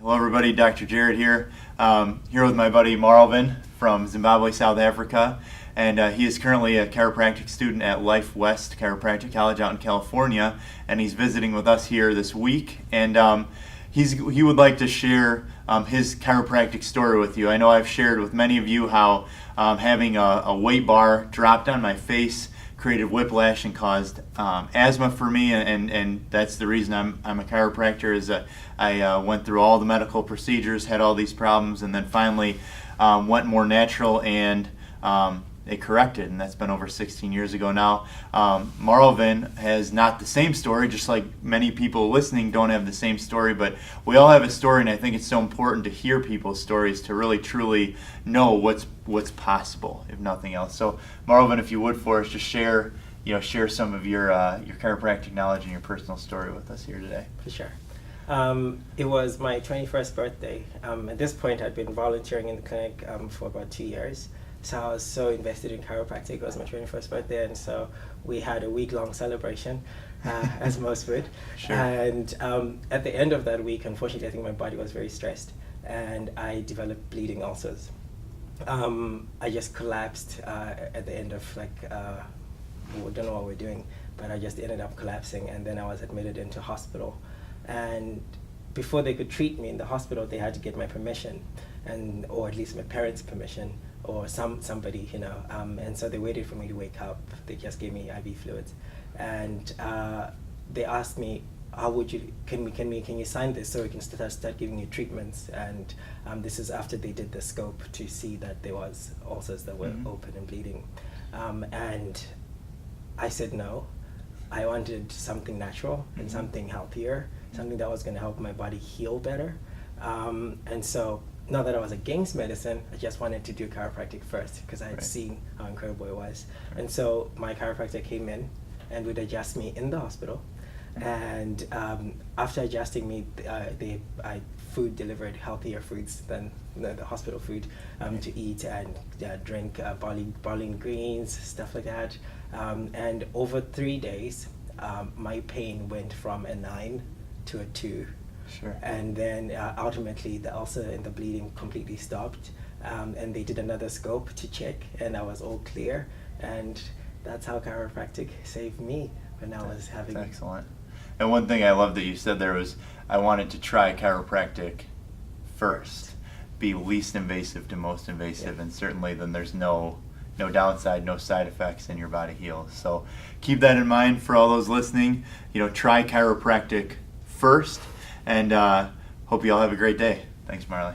Hello everybody, Dr. Jared here. Here with my buddy Marovin from Zimbabwe, South Africa. And he is currently a chiropractic student at Life West Chiropractic College out in California. And he's visiting with us here this week. And he would like to share his chiropractic story with you. I know I've shared with many of you how having a weight bar dropped on my face created whiplash and caused asthma for me, and that's the reason I'm a chiropractor. Is I went through all the medical procedures, had all these problems, and then finally went more natural, and it corrected, and that's been over 16 years ago now. Marovin has not the same story, just like many people listening don't have the same story, but we all have a story, and I think it's so important to hear people's stories to really truly know what's possible, if nothing else. So Marovin, if you would for us, just share some of your chiropractic knowledge and your personal story with us here today. For sure. It was my 21st birthday. At this point, I'd been volunteering in the clinic for about 2 years. So I was so invested in chiropractic. It was my 21st birthday, and so we had a week-long celebration, as most would. Sure. And at the end of that week, unfortunately, I think my body was very stressed, and I developed bleeding ulcers. I just collapsed at the end of we don't know what we're doing, but I just ended up collapsing, and then I was admitted into hospital. And before they could treat me in the hospital, they had to get my permission, or at least my parents' permission, or somebody, and so they waited for me to wake up. They just gave me IV fluids, and they asked me, can you sign this so we can start giving you treatments? And this is after they did the scope to see that there was ulcers that were open and bleeding, and I said no. I wanted something natural and something healthier, something that was going to help my body heal better, and so not that I was against medicine, I just wanted to do chiropractic first because I had seen how incredible it was. And so my chiropractor came in and would adjust me in the hospital. And after adjusting me, food delivered healthier foods than the hospital food to eat and drink, barley greens, stuff like that. And over 3 days, my pain went from a 9 to a 2. Sure. And then ultimately the ulcer and the bleeding completely stopped, and they did another scope to check, and I was all clear, and that's how chiropractic saved me when I was having... That's excellent. And one thing I love that you said there was, I wanted to try chiropractic first, be least invasive to most invasive, and certainly then there's no downside, no side effects, and your body heals. So keep that in mind for all those listening. Try chiropractic first. And hope you all have a great day. Thanks, Marley.